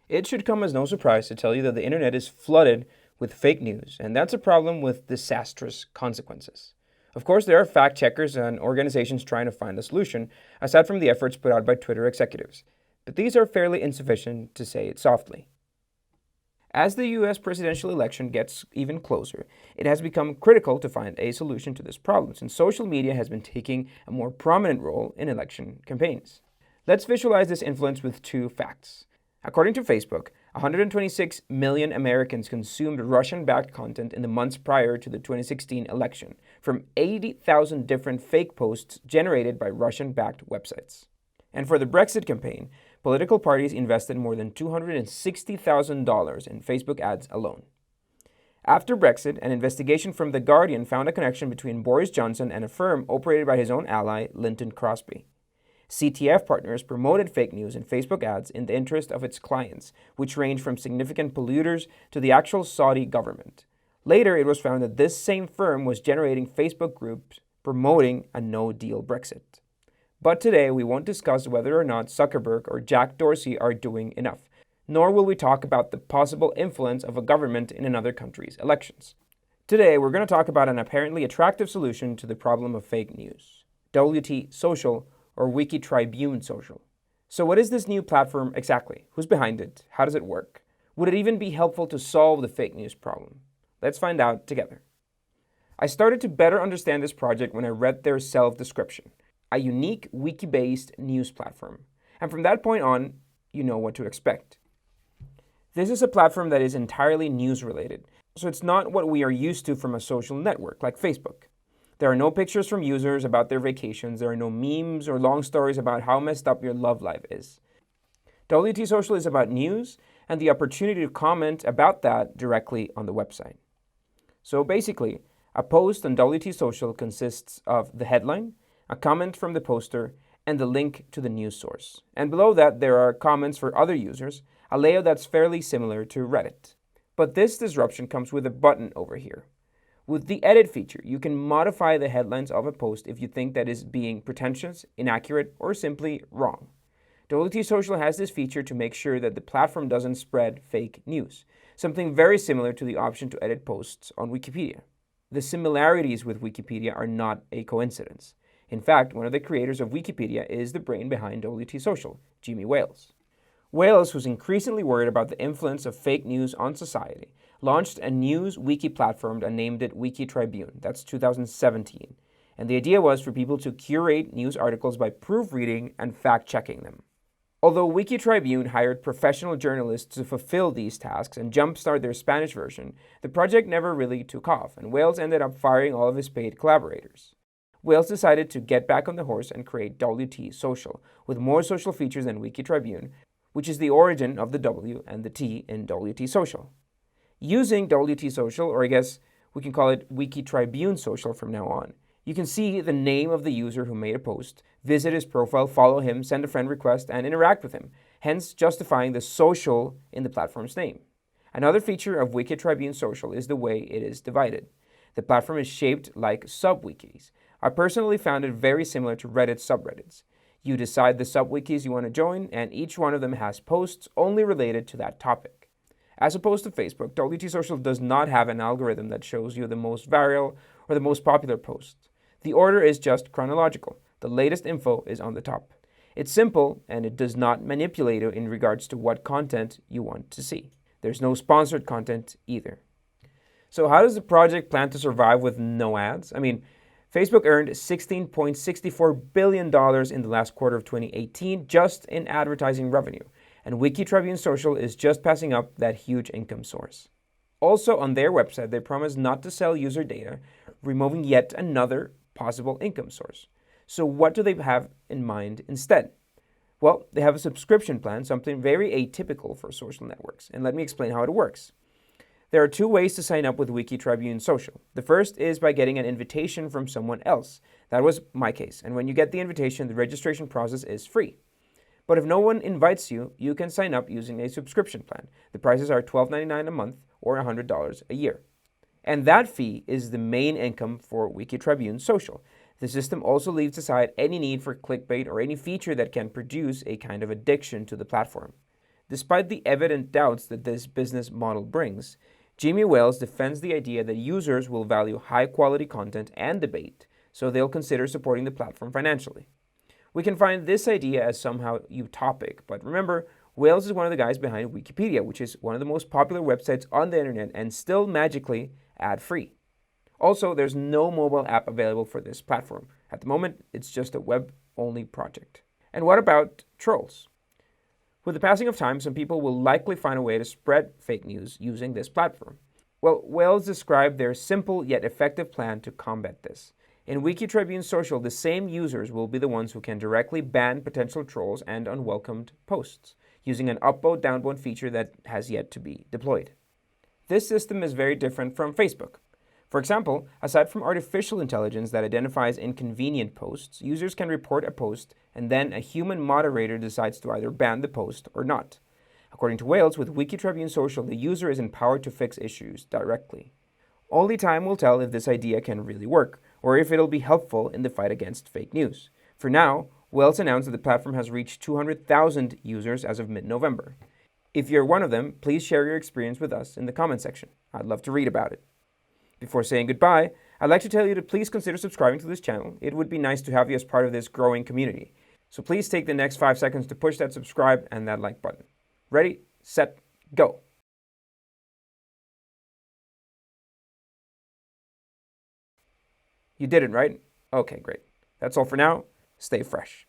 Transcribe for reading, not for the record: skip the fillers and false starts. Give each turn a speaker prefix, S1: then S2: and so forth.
S1: It should come as no surprise to tell you that the internet is flooded with fake news, and that's a problem with disastrous consequences. Of course, there are fact checkers and organizations trying to find a solution, aside from the efforts put out by Twitter executives, but these are fairly insufficient, to say it softly. As the US presidential election gets even closer, it has become critical to find a solution to this problem, since social media has been taking a more prominent role in election campaigns. Let's visualize this influence with two facts. According to Facebook, 126 million Americans consumed Russian-backed content in the months prior to the 2016 election from 80,000 different fake posts generated by Russian-backed websites. And for the Brexit campaign, political parties invested more than $260,000 in Facebook ads alone. After Brexit, an investigation from TheGuardian found a connection between Boris Johnson and a firm operated by his own ally, Linton Crosby. CTF partners promoted fake news in Facebook ads in the interest of its clients, which range from significant polluters to the actual Saudi government. Later, it was found that this same firm was generating Facebook groups promoting a no-deal Brexit. But today, we won't discuss whether or not Zuckerberg or Jack Dorsey are doing enough, nor will we talk about the possible influence of a government in another country's elections. Today, we're going to talk about an apparently attractive solution to the problem of fake news: WTSocial, or Wiki Tribune social. So what is this new platform exactly? Who's behind it? How does it work? Would it even be helpful to solve the fake news problem? Let's find out together. I started to better understand this project when I read their self-description: a unique wiki-based news platform. And from that point on, you know what to expect. This is a platform that is entirely news-related, so it's not what we are used to from a social network like Facebook. There are no pictures from users about their vacations. There are no memes or long stories about how messed up your love life is. WTSocial is about news and the opportunity to comment about that directly on the website. So basically, a post on WTSocial consists of the headline, a comment from the poster, and the link to the news source. And below that, there are comments for other users, a layout that's fairly similar to Reddit. But this disruption comes with a button over here. With the edit feature, you can modify the headlines of a post if you think that is being pretentious, inaccurate, or simply wrong. WTSocial has this feature to make sure that the platform doesn't spread fake news, something very similar to the option to edit posts on Wikipedia. The similarities with Wikipedia are not a coincidence. In fact, one of the creators of Wikipedia is the brain behind WTSocial, Jimmy Wales. Wales, who's increasingly worried about the influence of fake news on society, launched a news wiki platform and named it Wiki Tribune. That's 2017. And the idea was for people to curate news articles by proofreading and fact-checking them. Although Wiki Tribune hired professional journalists to fulfill these tasks and jumpstart their Spanish version, the project never really took off, and Wales ended up firing all of his paid collaborators. Wales decided to get back on the horse and create WTSocial, with more social features than Wiki Tribune, which is the origin of the W and the T in WTSocial. Using WTSocial, or I guess we can call it Wiki Tribune Social from now on, you can see the name of the user who made a post, visit his profile, follow him, send a friend request, and interact with him, hence justifying the social in the platform's name. Another feature of Wiki Tribune Social is the way it is divided. The platform is shaped like sub-wikis. I personally found it very similar to Reddit subreddits. You decide the sub-wikis you want to join, and each one of them has posts only related to that topic. As opposed to Facebook, WTSocial does not have an algorithm that shows you the most viral or the most popular posts. The order is just chronological. The latest info is on the top. It's simple, and it does not manipulate you in regards to what content you want to see. There's no sponsored content either. So how does the project plan to survive with no ads? I mean, Facebook earned $16.64 billion in the last quarter of 2018 just in advertising revenue. And Wiki Tribune Social is just passing up that huge income source. Also on their website, they promise not to sell user data, removing yet another possible income source. So what do they have in mind instead? Well, they have a subscription plan, something very atypical for social networks. And let me explain how it works. There are two ways to sign up with Wiki Tribune Social. The first is by getting an invitation from someone else. That was my case. And when you get the invitation, the registration process is free. But if no one invites you, you can sign up using a subscription plan. The prices are $12.99 a month or $100 a year. And that fee is the main income for Wiki Tribune Social. The system also leaves aside any need for clickbait or any feature that can produce a kind of addiction to the platform. Despite the evident doubts that this business model brings, Jamie Wales defends the idea that users will value high-quality content and debate, so they'll consider supporting the platform financially. We can find this idea as somehow utopic, but remember, Wales is one of the guys behind Wikipedia, which is one of the most popular websites on the internet and still magically ad-free. Also, there's no mobile app available for this platform. At the moment, it's just a web-only project. And what about trolls? With the passing of time, some people will likely find a way to spread fake news using this platform. Well, Wales described their simple yet effective plan to combat this. In Wiki Tribune Social, the same users will be the ones who can directly ban potential trolls and unwelcomed posts, using an upvote downvote feature that has yet to be deployed. This system is very different from Facebook. For example, aside from artificial intelligence that identifies inconvenient posts, users can report a post and then a human moderator decides to either ban the post or not. According to Wales, with Wiki Tribune Social, the user is empowered to fix issues directly. Only time will tell if this idea can really work, or if it'll be helpful in the fight against fake news. For now, Wales announced that the platform has reached 200,000 users as of mid-November. If you're one of them, please share your experience with us in the comment section. I'd love to read about it. Before saying goodbye, I'd like to tell you to please consider subscribing to this channel. It would be nice to have you as part of this growing community. So please take the next 5 seconds to push that subscribe and that like button. Ready, set, go. You did it, right? Okay, great. That's all for now. Stay fresh.